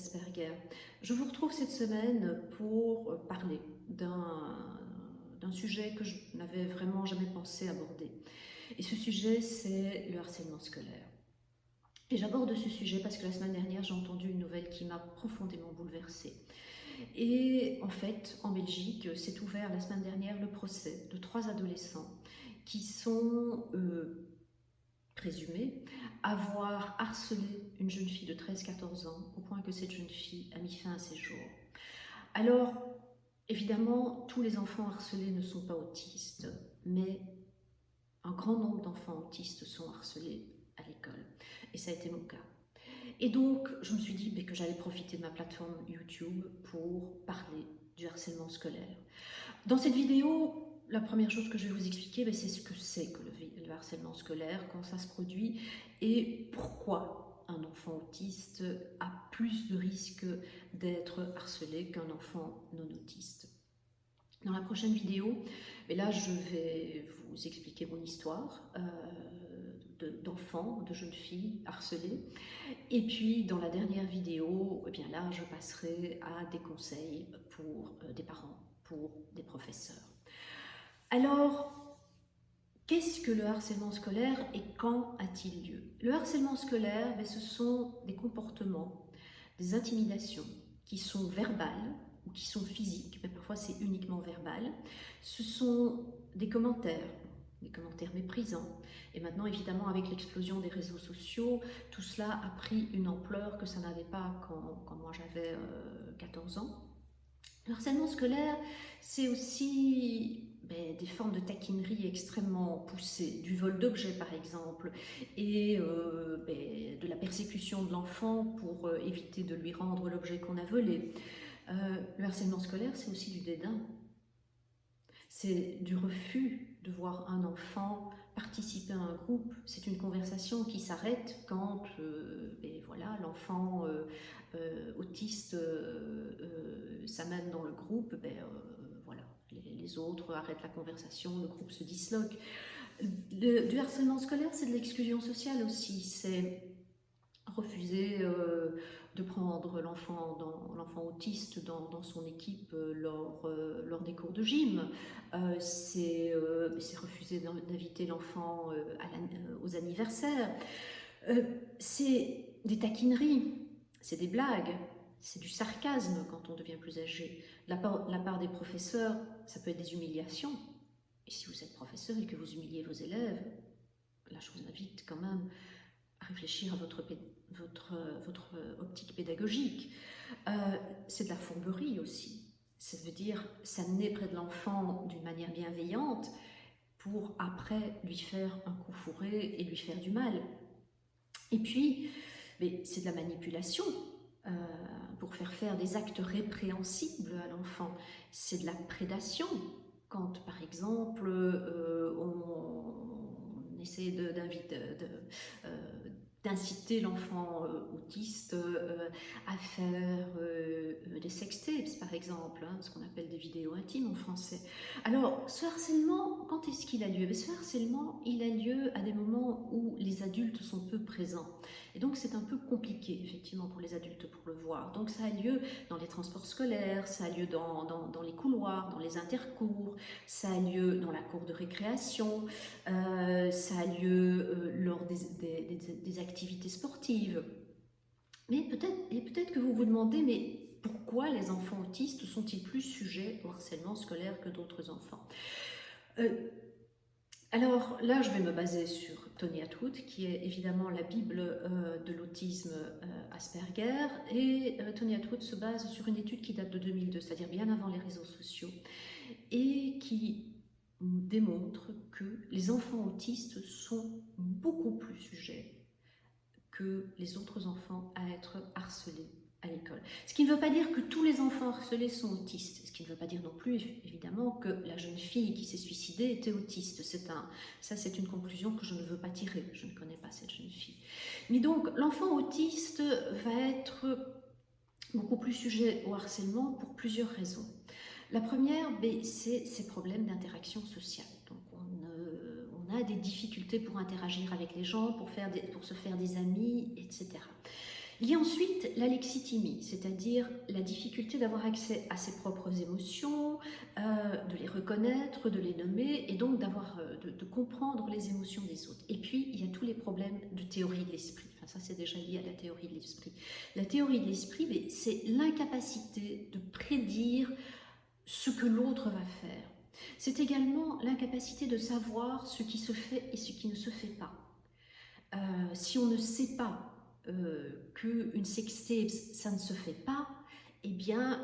d'Asperger. Je vous retrouve cette semaine pour parler d'un sujet que je n'avais vraiment jamais pensé aborder. Et ce sujet, c'est le harcèlement scolaire. Et j'aborde ce sujet parce que la semaine dernière, j'ai entendu une nouvelle qui m'a profondément bouleversée. Et en fait, en Belgique, s'est ouvert la semaine dernière le procès de 3 adolescents qui sont présumés avoir harcelé une jeune fille de 13-14 ans au point que cette jeune fille a mis fin à ses jours. Alors, évidemment, tous les enfants harcelés ne sont pas autistes, mais un grand nombre d'enfants autistes sont harcelés à l'école. Et ça a été mon cas. Et donc, je me suis dit que j'allais profiter de ma plateforme YouTube pour parler du harcèlement scolaire. Dans cette vidéo, la première chose que je vais vous expliquer, c'est ce que c'est que le harcèlement scolaire, quand ça se produit, et pourquoi un enfant autiste a plus de risques d'être harcelé qu'un enfant non autiste. Dans la prochaine vidéo, là je vais vous expliquer mon histoire d'enfants, de jeunes filles harcelées. Et puis dans la dernière vidéo, là je passerai à des conseils pour des parents, pour des professeurs. Alors, qu'est-ce que le harcèlement scolaire et quand a-t-il lieu? Le harcèlement scolaire, ce sont des comportements, des intimidations qui sont verbales ou qui sont physiques, mais parfois c'est uniquement verbal. Ce sont des commentaires méprisants. Et maintenant, évidemment, avec l'explosion des réseaux sociaux, tout cela a pris une ampleur que ça n'avait pas quand moi j'avais 14 ans. Le harcèlement scolaire, c'est aussi des formes de taquinerie extrêmement poussées, du vol d'objets par exemple, et de la persécution de l'enfant pour éviter de lui rendre l'objet qu'on a volé. Le harcèlement scolaire, c'est aussi du dédain. C'est du refus de voir un enfant participer à un groupe. C'est une conversation qui s'arrête quand l'enfant autiste s'amène dans le groupe. Les autres arrêtent la conversation, le groupe se disloque. Du harcèlement scolaire, c'est de l'exclusion sociale aussi. C'est refuser de prendre l'enfant autiste dans son équipe lors des cours de gym. C'est refuser d'inviter l'enfant aux anniversaires. C'est des taquineries, c'est des blagues, c'est du sarcasme quand on devient plus âgé. La part des professeurs, ça peut être des humiliations. Et si vous êtes professeur et que vous humiliez vos élèves, là je vous invite quand même à réfléchir à votre optique pédagogique. C'est de la fourberie aussi. Ça veut dire s'amener près de l'enfant d'une manière bienveillante pour après lui faire un coup fourré et lui faire du mal. Et puis, c'est de la manipulation pour faire des actes répréhensibles à l'enfant. C'est de la prédation quand, par exemple, on essaie d'inciter l'enfant autiste à faire des sextapes, par exemple, ce qu'on appelle des vidéos intimes en français. Alors, ce harcèlement, quand est-ce qu'il a lieu? Ce harcèlement, il a lieu à des moments où les adultes sont peu présents. Et donc, c'est un peu compliqué, effectivement, pour les adultes pour le voir. Donc, ça a lieu dans les transports scolaires, ça a lieu dans les couloirs, dans les intercours, ça a lieu dans la cour de récréation, ça a lieu lors des activités sportives. Mais peut-être que vous vous demandez, mais pourquoi les enfants autistes sont-ils plus sujets au harcèlement scolaire que d'autres enfants? Alors là, je vais me baser sur Tony Attwood, qui est évidemment la bible de l'autisme Asperger. Et Tony Attwood se base sur une étude qui date de 2002, c'est-à-dire bien avant les réseaux sociaux, et qui démontre que les enfants autistes sont beaucoup plus sujets que les autres enfants à être harcelés à l'école. Ce qui ne veut pas dire que tous les enfants harcelés sont autistes. Ce qui ne veut pas dire non plus, évidemment, que la jeune fille qui s'est suicidée était autiste. Ça, c'est une conclusion que je ne veux pas tirer. Je ne connais pas cette jeune fille. Mais donc, l'enfant autiste va être beaucoup plus sujet au harcèlement pour plusieurs raisons. La première, c'est ces problèmes d'interaction sociale. Donc, on a des difficultés pour interagir avec les gens, pour se faire des amis, etc. Il y a ensuite l'alexithymie, c'est-à-dire la difficulté d'avoir accès à ses propres émotions, de les reconnaître, de les nommer, et donc de comprendre les émotions des autres. Et puis, il y a tous les problèmes de théorie de l'esprit. Enfin, ça, c'est déjà lié à la théorie de l'esprit. La théorie de l'esprit, c'est l'incapacité de prédire ce que l'autre va faire. C'est également l'incapacité de savoir ce qui se fait et ce qui ne se fait pas. Si on ne sait pas qu'une sextape, ça ne se fait pas, eh bien,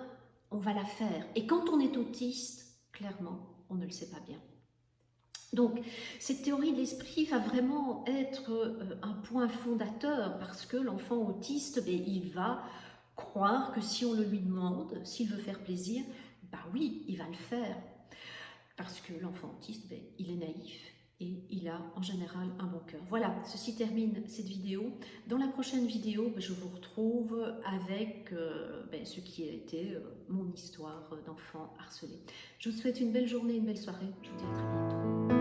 on va la faire. Et quand on est autiste, clairement, on ne le sait pas bien. Donc, cette théorie de l'esprit va vraiment être un point fondateur parce que l'enfant autiste, ben, il va croire que si on le lui demande, s'il veut faire plaisir, bah oui, il va le faire. Parce que l'enfant autiste, ben, il est naïf et il a en général un bon cœur. Voilà, ceci termine cette vidéo. Dans la prochaine vidéo, ben, je vous retrouve avec ben, ce qui a été mon histoire d'enfant harcelé. Je vous souhaite une belle journée, une belle soirée. Je vous dis à très bientôt.